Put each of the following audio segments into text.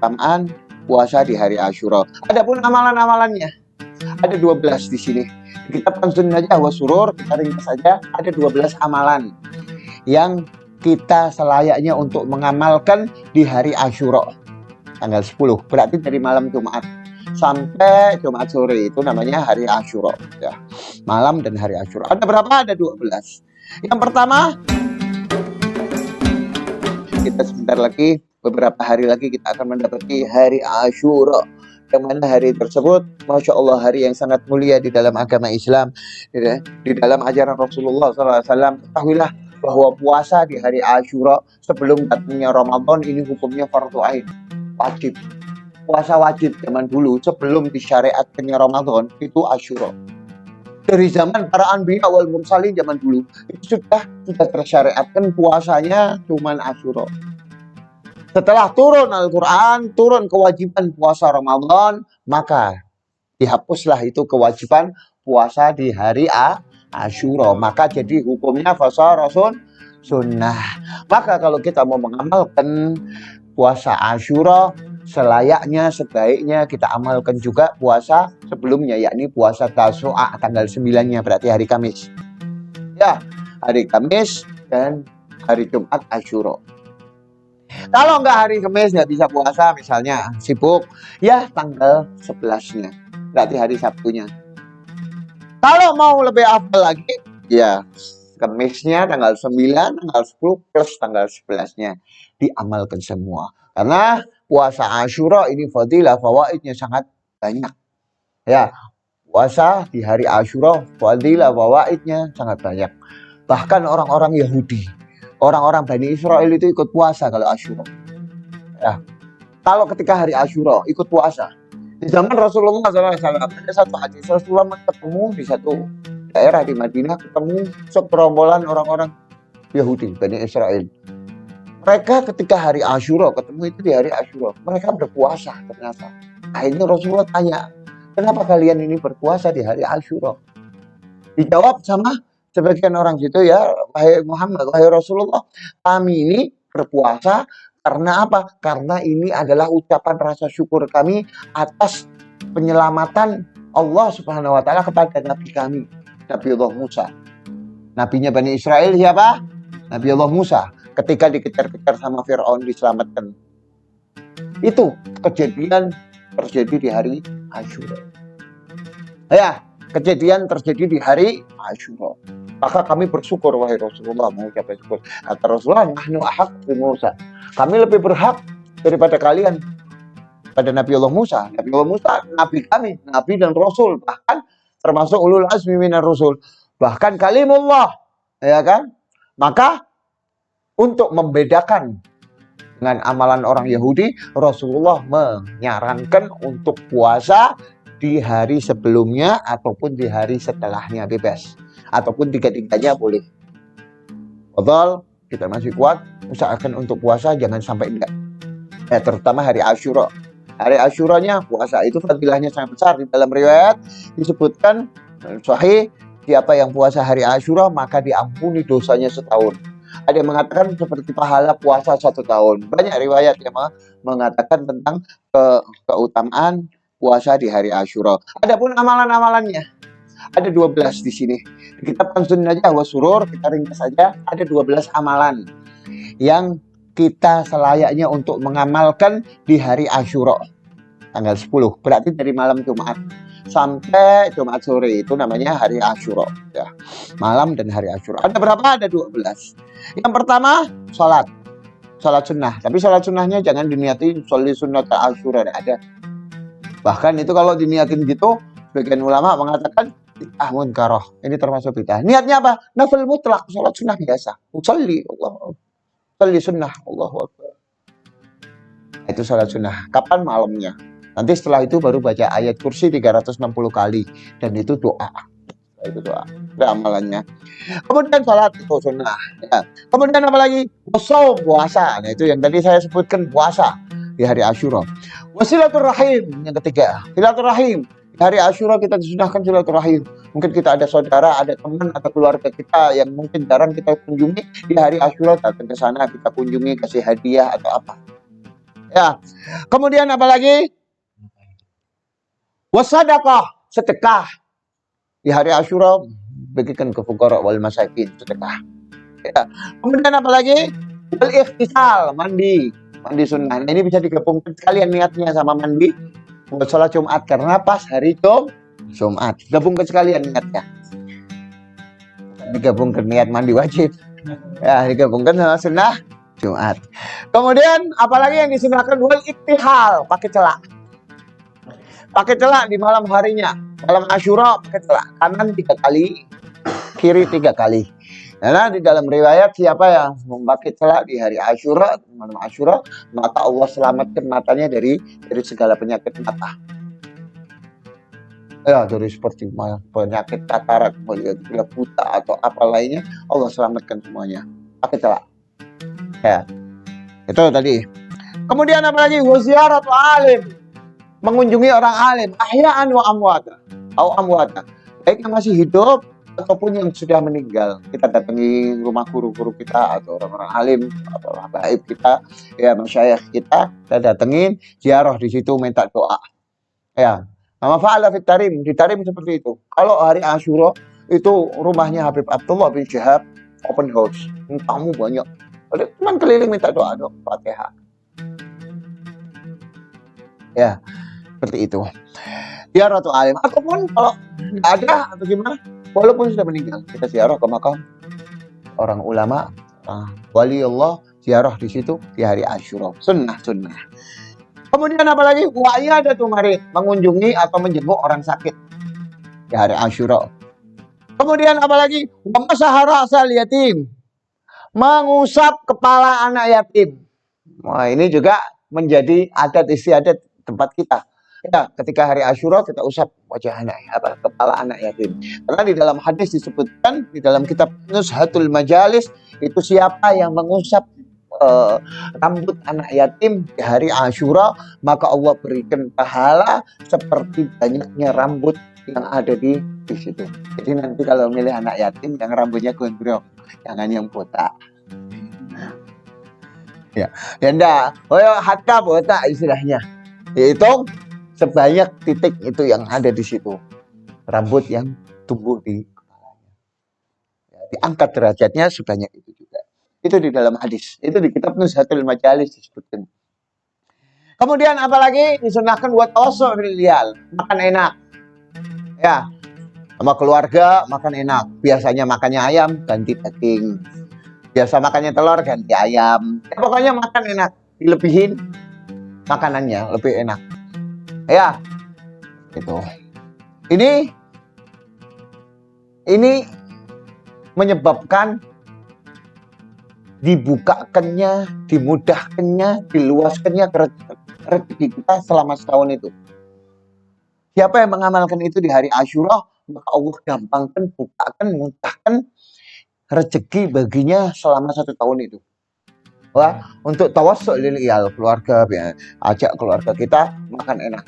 keutamaan puasa di hari Asyura. Adapun amalan-amalannya ada 12 di sini. Di kitab Kanzun Najah wa Surur, kita ringkas saja, ada 12 amalan yang kita selayaknya untuk mengamalkan di hari Asyura tanggal 10. Berarti dari malam Jumat sampai Jumat sore, itu namanya hari Asyura ya. Malam dan hari Asyura. Ada berapa? Ada 12. Yang pertama, kita sebentar lagi, beberapa hari lagi kita akan mendapati hari Asyura, yang mana hari tersebut Masya Allah hari yang sangat mulia di dalam agama Islam, di dalam ajaran Rasulullah SAW. Ketahuilah bahwa puasa di hari Asyura sebelum datangnya Ramadan ini hukumnya fardu ain, wajib. Puasa wajib zaman dulu sebelum disyariatkannya Ramadan itu Asyura. Dari zaman para anbiya wal mursalin zaman dulu itu sudah tersyariatkan puasanya cuman Asyura. Setelah turun Al-Quran, turun kewajiban puasa Ramadan, maka dihapuslah itu kewajiban puasa di hari Asyura. Maka jadi hukumnya fasa rasul sunnah. Maka kalau kita mau mengamalkan puasa Asyura, selayaknya, sebaiknya kita amalkan juga puasa sebelumnya, yakni puasa Tasu'a tanggal 9-nya, berarti hari Kamis. Ya, hari Kamis dan hari Jumat Asyura. Kalau nggak hari Kamis, nggak bisa puasa, misalnya sibuk, ya tanggal 11-nya, berarti hari Sabtunya. Kalau mau lebih afdal lagi, ya Kamisnya tanggal 9, tanggal 10 plus tanggal 11-nya diamalkan semua. Karena puasa Asyura ini fadilah, fawaidnya sangat banyak. Ya, puasa di hari Asyura fadilah, fawaidnya sangat banyak. Bahkan orang-orang Yahudi, orang-orang Bani Israel itu ikut puasa kalau Asyura. Ya, kalau ketika hari Asyura ikut puasa. Di zaman Rasulullah SAW ada satu hadis, Rasulullah ketemu di satu daerah di Madinah, ketemu segerombolan orang-orang Yahudi Bani Israel. Mereka ketika hari Asyura ketemu itu di hari Asyura, mereka berpuasa ternyata. Akhirnya Rasulullah tanya, kenapa kalian ini berpuasa di hari Asyura? Dijawab sama sebagian orang situ, ya wahai Muhammad, wahai Rasulullah, kami ini berpuasa karena apa? Karena ini adalah ucapan rasa syukur kami atas penyelamatan Allah Subhanahu wa Ta'ala kepada Nabi kami, Nabiullah Musa. Nabinya Bani Israel siapa? Nabiullah Musa. Ketika dikejar-kejar sama Fir'aun diselamatkan. Itu kejadian terjadi di hari Asyura. Ya, kejadian terjadi di hari Asyura. Maka kami bersyukur wahai Rasulullah, mengucapkan syukur. Kata Rasulullah, nahnu ahaq bi Musa. Kami lebih berhak daripada kalian pada Nabiullah Musa. Nabiullah Musa, nabi kami, nabi dan rasul, bahkan termasuk ulul azmi minar rusul, bahkan kalimullah, ya kan? Maka untuk membedakan dengan amalan orang Yahudi, Rasulullah menyarankan untuk puasa di hari sebelumnya ataupun di hari setelahnya, bebas. Ataupun tiga-tiganya boleh. Betul, kita masih kuat, usahakan untuk puasa jangan sampai enggak. Terutama hari Asyura. Hari Asyuranya puasa itu fadilahnya sangat besar. Di dalam riwayat disebutkan sahih, siapa yang puasa hari Asyura maka diampuni dosanya setahun. Ada yang mengatakan seperti pahala puasa 1 tahun. Banyak riwayat yang mengatakan tentang keutamaan puasa di hari Asyura. Adapun amalan-amalannya ada 12 di sini. Di kitab Kanzun Najah wa Surur, kita ringkas saja, ada 12 amalan yang kita selayaknya untuk mengamalkan di hari Asyura tanggal 10. Berarti dari malam Jumat sampai Jumat sore, itu namanya hari Asyura ya. Malam dan hari Asyura. Ada berapa? Ada 12. Yang pertama, sholat sunnah. Tapi sholat sunnahnya jangan diniati sholli sunnat Asyura, ada. Bahkan itu kalau diniatin gitu, sebagian ulama mengatakan munkaroh, ini termasuk bid'ah. Niatnya apa? Nafil mutlak, sholat sunnah biasa. Usolli, sholli sunnah, Allahu Akbar. Itu sholat sunnah. Kapan? Malamnya. Nanti setelah itu baru baca ayat kursi 360 kali. Dan itu doa. Itu doa. Itu amalannya. Kemudian sholat itu sunnah. Ya. Kemudian apa lagi? Puasa. Nah itu yang tadi saya sebutkan, puasa di hari Asyura. Wasilaturrahim, yang ketiga. Silaturrahim. Di hari Asyura kita disunahkan silaturahim. Mungkin kita ada saudara, ada teman atau keluarga kita yang mungkin jarang kita kunjungi, di hari Asyura datang ke sana, kita kunjungi, kasih hadiah atau apa. Ya. Kemudian apa lagi? Wasadaqah, sedekah. Di hari Asyura bagikan ke fuqara wal masakin, sedekah. Ya. Kemudian apa lagi? Wal ikhtisal, mandi. Mandi sunnah. Nah, ini bisa digabungkan sekalian niatnya sama mandi buat sholat Jumat karena pas hari Jumat. Gabungkan sekalian niatnya. Digabungkan niat mandi wajib. Ya, digabungkan sama sunnah Jumat. Kemudian apalagi yang disunahkan? Wal iktihal, pakai celak. Pakai celak di malam harinya. Malam Asyura pakai celak. Kanan 3 kali, kiri 3 kali. Karena di dalam riwayat siapa yang memakai celak di hari Asyura, malam Asyura, maka Allah selamatkan matanya dari segala penyakit mata. Ya, dari seperti penyakit katarak, dia buta atau apa lainnya, Allah selamatkan semuanya. Pakai celak. Ya. Itu tadi. Kemudian apa lagi? Waziaratu alim. Mengunjungi orang alim, ahya'an wa amwata, atau amwata, baik yang masih hidup ataupun yang sudah meninggal. Kita datangi rumah guru-guru kita atau orang-orang alim atau orang baik kita, ya masyayikh kita datengin, ziarah di situ, minta doa. Ya, nama fa'ala fit tarim, di tarim seperti itu. Kalau hari Asyura itu rumahnya Habib Abdullah bin Syihab, open house, tamu banyak. Ada teman keliling minta doa, Fatihah. Ya. Seperti itu. Ziarah atau alim. Ataupun kalau ada atau gimana, walaupun sudah meninggal, kita ziarah ke makam orang ulama, wali Allah, ziarah di situ di hari Asyura. Sunnah. Kemudian apa lagi? Wa'iyadatu marid, mengunjungi atau menjenguk orang sakit di hari Asyura. Kemudian apa lagi? Wa masaha ra'sal yatim, mengusap kepala anak yatim. Wah, ini juga menjadi adat istiadat tempat kita. Ya, ketika hari Asyura kita usap wajah kepala anak yatim. Karena di dalam hadis disebutkan di dalam kitab Nuzhatul Majalis, itu siapa yang mengusap rambut anak yatim di hari Asyura, maka Allah berikan pahala seperti banyaknya rambut yang ada di situ. Jadi nanti kalau milih anak yatim yang rambutnya gondrong, jangan yang botak. Ya, enggak. Hatta botak istilahnya. Dihitung sebanyak titik itu yang ada di situ, rambut yang tumbuh di kepalanya. Ya, diangkat derajatnya sebanyak itu juga. Itu di dalam hadis. Itu di kitab Nuzhatul Majalis disebutkan. Kemudian apalagi disunahkan buat tawassu' bil liyal, makan enak. Ya, sama keluarga makan enak. Biasanya makannya ayam, ganti daging. Biasa makannya telur, ganti ayam. Ya, pokoknya makan enak, dilebihin makanannya lebih enak. Ya, itu. Ini menyebabkan dibukakannya, dimudahkannya, diluaskannya rezeki kita selama setahun itu. Siapa yang mengamalkan itu di hari Asyura, maka Allah gampangkan, bukakan, mudahkan rezeki baginya selama 1 tahun itu. Wah, untuk tawassul lil iyal, keluarga, ajak keluarga kita makan enak.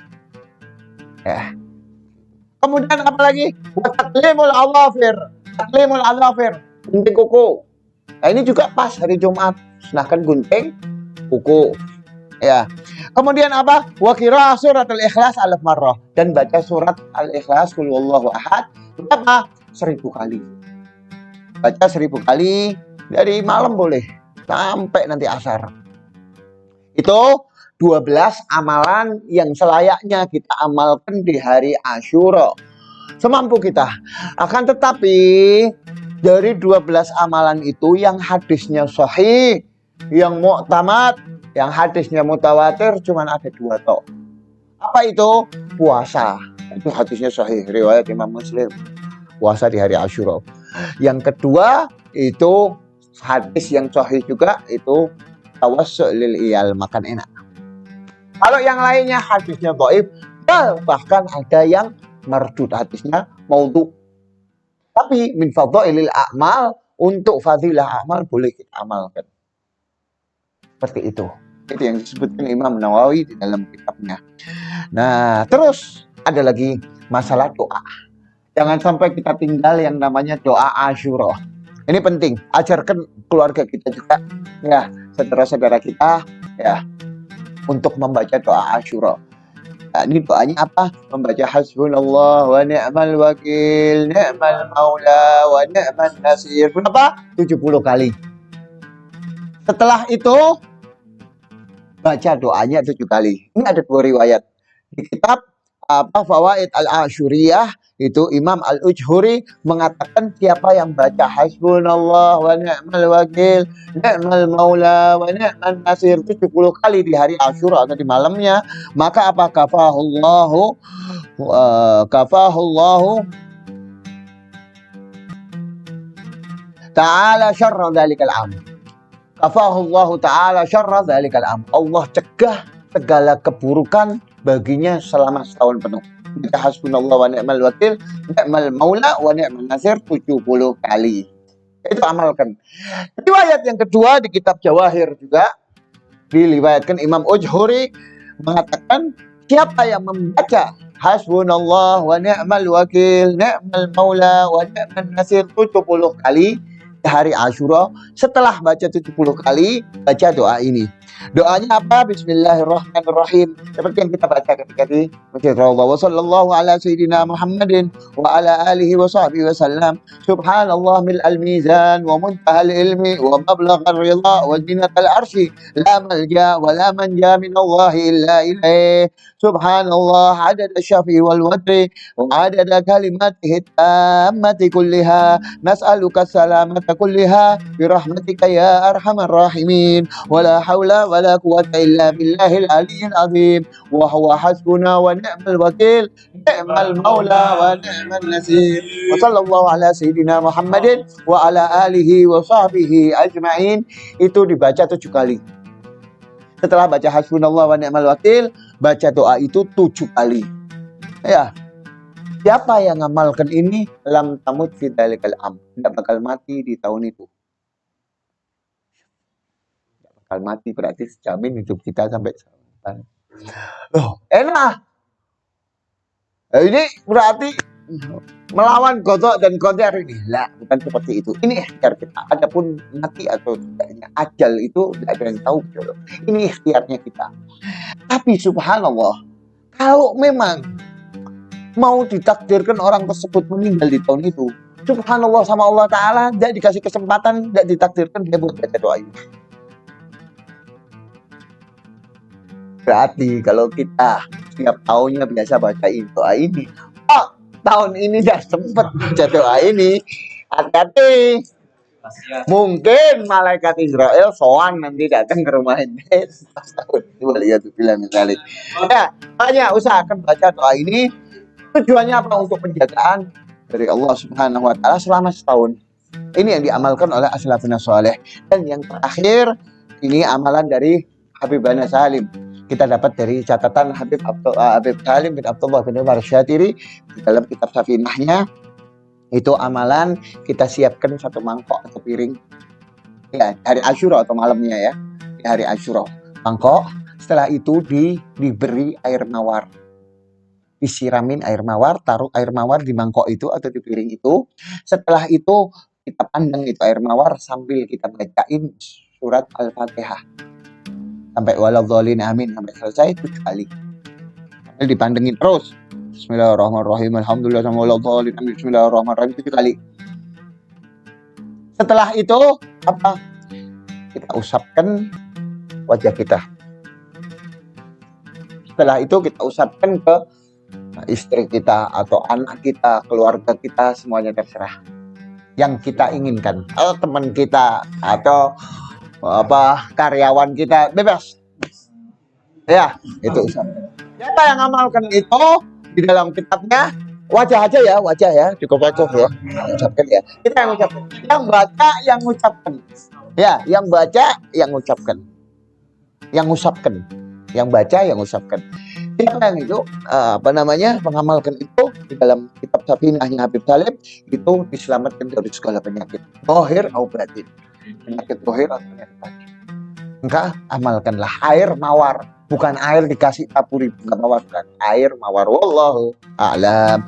Ya. Kemudian apa lagi? Taklimul awafir, gunting kuku. Nah, ini juga pas hari Jumat, silahkan gunting kuku. Ya. Kemudian apa? Wa qira'ah suratul Ikhlas 1000 marrah, dan baca surat Al-Ikhlas qul huwallahu ahad berapa? 1000 kali. Baca 1000 kali dari malam boleh sampai nanti asar. Itu 12 amalan yang selayaknya kita amalkan di hari Asyura semampu kita. Akan tetapi dari 12 amalan itu yang hadisnya sahih, yang mu'tamad, yang hadisnya mutawatir cuma ada 2 tok. Apa itu? Puasa. Itu hadisnya sahih, riwayat Imam Muslim. Puasa di hari Asyura. Yang kedua itu hadis yang sahih juga, itu tawassul lil iyal, makan enak. Kalau yang lainnya hadisnya dhaif, bahkan ada yang mardud, hadisnya maudhu. Tapi min fadhailil a'mal, untuk fadilah amal boleh kita amalkan. Seperti itu. Itu yang disebutkan Imam Nawawi di dalam kitabnya. Nah, terus ada lagi masalah doa. Jangan sampai kita tinggal yang namanya doa Asyura. Ini penting, ajarkan keluarga kita juga, ya, saudara-saudara kita, ya. untuk membaca doa Asyura. Nah, ini doanya apa? Membaca hasbunallah wa ni'mal wakil, ni'mal maula wa ni'man nasir. Berapa? 70 kali. Setelah itu baca doanya 7 kali. Ini ada 2 riwayat. Di kitab Fawaid al-Asyuriyah itu Imam al-Ujhuri mengatakan siapa yang baca hasbunallah wa ni'mal wakil, ni'mal maula wa ni'man nasir 70 kali di hari Asyura atau di malamnya, maka apa? Kafahullahu ta'ala syarra dzalikal am. Kafahullahu ta'ala syarra dzalikal am. Allah cegah segala keburukan baginya selama setahun penuh. Baca hasbunallah wa ni'mal wakil, ni'mal maula wa ni'man nasir 70 kali. Itu amalkan. Riwayat yang kedua di kitab Jawahir juga diriwayatkan Imam Ujhuri mengatakan siapa yang membaca hasbunallah wa ni'mal wakil, ni'mal maula wa ni'man nasir 70 kali di hari Asyura, setelah baca 70 kali baca doa ini. Doanya apa? Bismillahirrahmanirrahim. Seperti yang kita baca ketika di Masjid Raudhah. Wa sallallahu ala sayyidina Muhammadin wa ala alihi wa sahbihi wa sallam. Subhanallah mil'al mizan wa muntahal ilmi wa mablaghar ridha wa zinatal arsy. La malja wa la manja min Allah illa ilaih. Subhanallah adada syafi wal wadri wa adada kalimatihi tammati kulliha. Nas'aluka salamata kulliha birahmatika ya arhamar rahimin. Wa la hawla ولا قوة إلا بالله العلي العظيم وهو حسبنا ونعم الوكيل نعم المولى ونعم النصير وصلى الله على سيدنا محمد وعلى آله وصحبه أجمعين. Itu dibaca 7 kali. Setelah baca hasbunallah wa ni'mal wakil, baca doa itu 7 kali. Ya. Siapa yang ngamalkan ini lam tamut fi dzalikal am, tidak bakal mati di tahun itu. Mati berarti jamin hidup kita sampai sekarang. Loh, enak. Ini berarti melawan godok dan koder ini. Lah, bukan seperti itu. Ini ikhtiar kita. Adapun mati atau tidaknya ajal itu tidak ada yang tahu. Ini ikhtiarnya kita. Tapi subhanallah, kalau memang mau ditakdirkan orang tersebut meninggal di tahun itu, subhanallah sama Allah Ta'ala tidak dikasih kesempatan, tidak ditakdirkan dia buat baca doa ini. Berarti kalau kita setiap tahunnya biasa bacain doa ini, oh tahun ini tidak sempat baca doa ini, hati-hati. Mungkin malaikat Israel sowan nanti datang ke rumah ini. Ya, hanya usahakan baca doa ini. Tujuannya apa? Untuk penjagaan dari Allah Subhanahu wa Ta'ala selama setahun. Ini yang diamalkan oleh as-salafun salih. Dan yang terakhir, ini amalan dari Habib Bana Salim. Kita dapat dari catatan Habib Salim bin Abdullah bin Umar Syatiri di dalam kitab Safinahnya. Itu amalan kita siapkan 1 mangkok atau piring ya hari Asyura atau malamnya ya, di hari Asyura mangkok. Setelah itu diberi air mawar, disiramin air mawar, taruh air mawar di mangkok itu atau di piring itu. Setelah itu kita pandang itu air mawar sambil kita bacain surat Al-Fatihah sampai waladhdallin amin sampai selesai 7 kali. Sambil dipandengin terus. Bismillahirrahmanirrahim. Alhamdulillah sama waladhdallin amin. Bismillahirrahmanirrahim 7 kali. Setelah itu apa? Kita usapkan wajah kita. Setelah itu kita usapkan ke istri kita atau anak kita, keluarga kita, semuanya terserah. Yang kita inginkan. Atau teman kita atau karyawan kita, bebas ya, itu usapkan. Siapa yang ngamalkan itu di dalam kitabnya, wajah aja ya, wajah ya, cukup wajah ya, ucapkan ya, kita yang ucapkan, yang baca yang ucapkan ya, yang baca yang ucapkan, yang usapkan, yang baca yang usapkan. Siapa yang itu mengamalkan itu di dalam kitab Safinahnya Habib Salim, itu diselamatkan dari segala penyakit zahir atau batin. Penyakit zahir atau penyakit batin. Maka amalkanlah air mawar, bukan air dikasih tapuri bunga mawar, bukan air mawar. Wallahu a'lam.